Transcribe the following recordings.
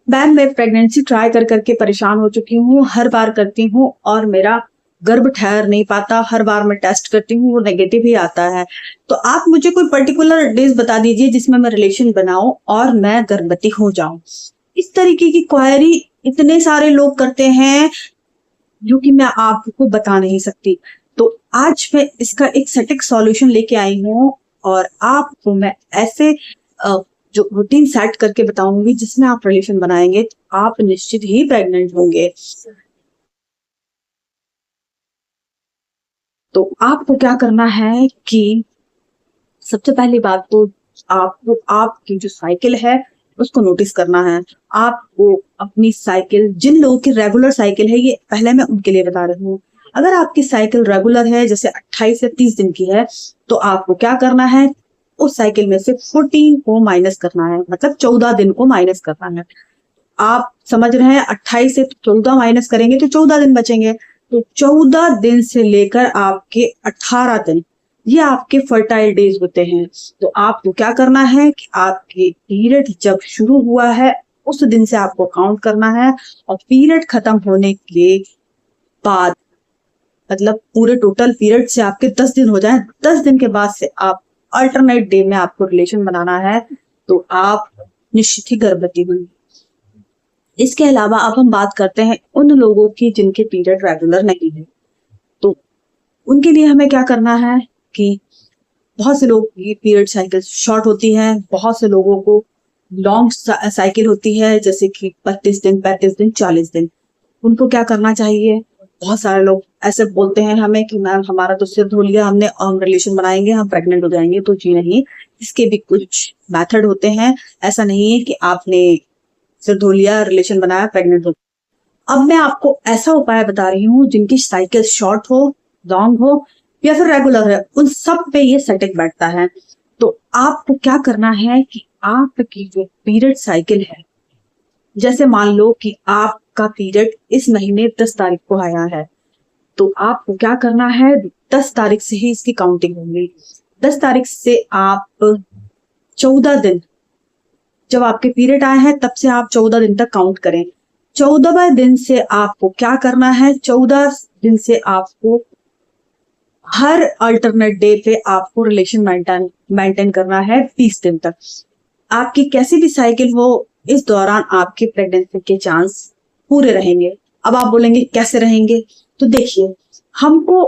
मैं pregnancy try कर करके परेशान हो चुकी हूँ, हर बार करती हूँ और मेरा गर्भ ठहर नहीं पाता। हर बार मैं टेस्ट करती हूँ, वो नेगेटिव ही आता है। तो आप मुझे कोई पर्टिकुलर डेज बता दीजिए जिसमें मैं रिलेशन बनाऊं और मैं गर्भवती हो जाऊं। इस तरीके की क्वेरी इतने सारे लोग करते हैं जो कि मैं आपको बता नहीं सकती। तो आज मैं इसका एक सटीक सॉल्यूशन लेके आई हूँ और आपको मैं ऐसे जो रूटीन सेट करके बताऊंगी जिसमें आप रिलेशन बनाएंगे तो आप निश्चित ही प्रेग्नेंट होंगे। तो आपको क्या करना है कि सबसे पहली बात तो आपको आपकी जो साइकिल है उसको नोटिस करना है। आपको अपनी साइकिल, जिन लोगों की रेगुलर साइकिल है, ये पहले मैं उनके लिए बता रही हूँ। अगर आपकी साइकिल रेगुलर है, जैसे 28 से 30 दिन की है, तो आपको क्या करना है, उस साइकिल में से 14 को माइनस करना है, मतलब 14 दिन को माइनस करना है। आप समझ रहे हैं, 28 से 14 माइनस करेंगे तो 14 दिन बचेंगे। तो 14 दिन से लेकर आपके 18 दिन, ये आपके फर्टाइल डेज होते हैं। तो आपको क्या करना है कि आपके पीरियड जब शुरू हुआ है उस दिन से आपको काउंट करना है और पीरियड खत्म होने के बाद, मतलब पूरे टोटल पीरियड से आपके 10 दिन हो जाए, 10 दिन के बाद से आप अल्टरनेट डे में आपको रिलेशन बनाना है, तो आप निश्चित ही गर्भवती होंगी। इसके अलावा अब हम बात करते हैं उन लोगों की जिनके पीरियड रेगुलर नहीं है। तो उनके लिए हमें क्या करना है कि बहुत से लोग की पीरियड साइकिल शॉर्ट होती है, बहुत से लोगों को लॉन्ग साइकिल होती है, जैसे कि 32 दिन, 35 दिन, 40 दिन। उनको क्या करना चाहिए? बहुत सारे लोग ऐसे बोलते हैं हमें कि मैम हमारा तो सिर धो लिया हमने और हम रिलेशन बनाएंगे, हम प्रेग्नेंट हो जाएंगे। तो जी नहीं, इसके भी कुछ मेथड होते हैं। ऐसा नहीं है कि आपने सिर धो लिया, रिलेशन बनाया, प्रेग्नेंट हो। अब मैं आपको ऐसा उपाय बता रही हूँ जिनकी साइकिल शॉर्ट हो, लॉन्ग हो या फिर रेगुलर है, उन सब पे ये सेटिंग बैठता है। तो आपको क्या करना है कि आपकी जो पीरियड साइकिल है, जैसे मान लो कि आपका पीरियड इस महीने 10 तारीख को आया है, तो आपको क्या करना है, 10 तारीख से ही इसकी काउंटिंग होगी। 10 तारीख से आप 14 दिन, जब आपके पीरियड आए हैं तब से आप 14 दिन तक काउंट करें। 14वें दिन से आपको क्या करना है, 14 दिन से आपको हर अल्टरनेट डे पे आपको रिलेशन मेंटेन करना है 20 दिन तक। आपकी कैसी भी साइकिल हो, इस दौरान आपके प्रेगनेंसी के चांस पूरे रहेंगे। अब आप बोलेंगे कैसे रहेंगे? तो देखिए, हमको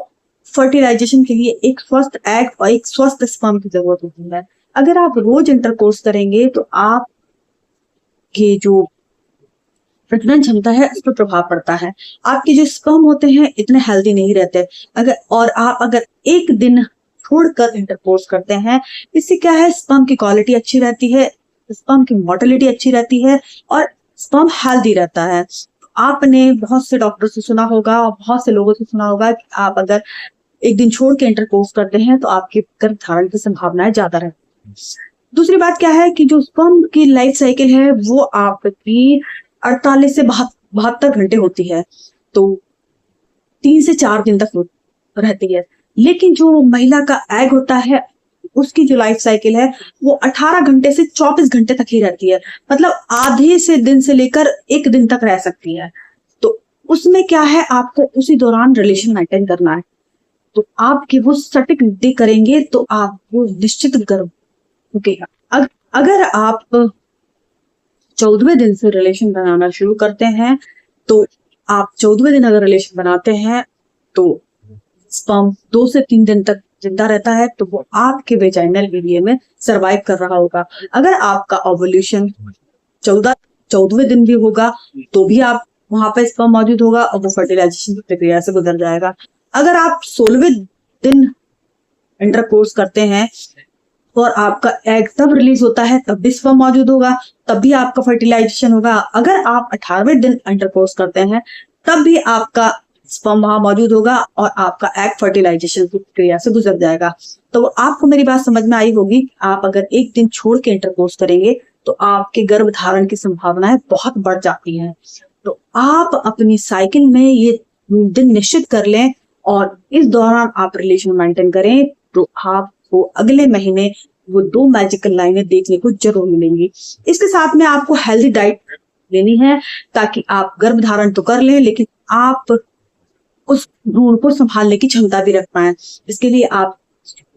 फर्टिलाइजेशन के लिए एक स्वस्थ एग और एक स्वस्थ स्पर्म की जरूरत होती है। अगर आप रोज इंटरकोर्स करेंगे तो आपके जो प्रजनन क्षमता है इस पर प्रभाव पड़ता है। आपके जो स्पर्म होते हैं इतने हेल्दी नहीं रहते। अगर एक दिन छोड़कर इंटरकोर्स करते हैं, इससे क्या है, स्पर्म की क्वालिटी अच्छी रहती है, स्पर्म की मोटिलिटी अच्छी रहती है और स्पर्म हेल्दी रहता है। आपने बहुत से डॉक्टर से सुना होगा और बहुत से लोगों से सुना होगा कि आप अगर एक दिन छोड़ के इंटरकोर्स करते हैं तो आपके गर्भ धारण की संभावनाएं ज्यादा रहती है। दूसरी बात क्या है कि जो स्पर्म की लाइफ साइकिल है वो आपकी 48 से 72 घंटे होती है, तो 3 से 4 दिन तक रहती है। लेकिन जो महिला का एग होता है उसकी जो लाइफ साइकिल है वो 18 घंटे से 24 घंटे तक ही रहती है, मतलब आधे से दिन से लेकर 1 दिन तक रह सकती है। तो उसमें क्या है, आपको उसी दौरान रिलेशन मेंटेन करना है। तो आपकी वो सटीक वृद्धि करेंगे तो आपको निश्चित गर्भ होगा। अगर आप 14वें दिन से रिलेशन बनाना शुरू करते हैं, तो आप 14वें दिन अगर रिलेशन बनाते हैं तो स्पर्म 2 से 3 दिन तक जिंदा रहता है, तो वो आपके वेजाइनल एरिया में सरवाइव कर रहा होगा। अगर आपका ओवुलेशन 14वें दिन भी होगा तो भी आप वहां पर स्पर्म मौजूद होगा और वो फर्टिलाइजेशन की प्रक्रिया से गुजर जाएगा। अगर आप 16वें दिन इंटरकोर्स करते हैं और आपका एग तब रिलीज होता है तब भी स्पर्म मौजूद होगा, तब भी आपका फर्टिलाइजेशन होगा। अगर आप 18वें दिन इंटरकोर्स करते हैं तब भी आपका स्पर्म वहां मौजूद होगा और आपका एग फर्टिलाइजेशन की प्रक्रिया से गुजर जाएगा। तो आपको मेरी बात समझ में आई होगी। आप अगर एक दिन छोड़ के इंटरकोर्स करेंगे तो आपके गर्भ धारण की संभावनाएं बहुत बढ़ जाती हैं। तो आप अपनी साइकिल में ये दिन निश्चित कर लें और इस दौरान आप रिलेशन मेंटेन करें, तो आपको अगले महीने वो 2 मैजिकल लाइनें देखने को जरूर मिलेंगी। इसके साथ में आपको हेल्दी डाइट लेनी है ताकि आप गर्भधारण तो कर लें लेकिन आप उस भ्रूण को संभालने की क्षमता भी रख पाए। इसके लिए आप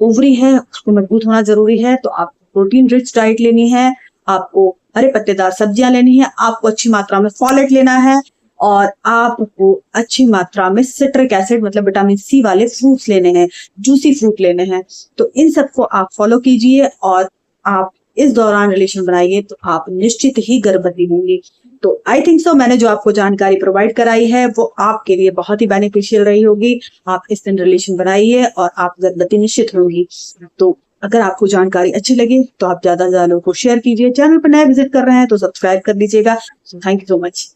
ओवरी है उसको मजबूत होना जरूरी है, तो आपको प्रोटीन रिच डाइट लेनी है, आपको हरे पत्तेदार सब्जियां लेनी है, आपको अच्छी मात्रा में फॉलेट लेना है और आपको अच्छी मात्रा में सिट्रिक एसिड मतलब विटामिन सी वाले फ्रूट्स लेने हैं, जूसी फ्रूट लेने हैं। तो इन सबको आप फॉलो कीजिए और आप इस दौरान रिलेशन बनाइए तो आप निश्चित ही गर्भवती होंगी। तो आई थिंक सो मैंने जो आपको जानकारी प्रोवाइड कराई है वो आपके लिए बहुत ही बेनिफिशियल रही होगी। आप इस दिन रिलेशन बनाइए और आप गर्भवती निश्चित होंगी। तो अगर आपको जानकारी अच्छी लगी तो आप ज्यादा से ज्यादा लोगों को शेयर कीजिए। चैनल पर नए विजिट कर रहे हैं तो सब्सक्राइब कर दीजिएगा। Thank you so much.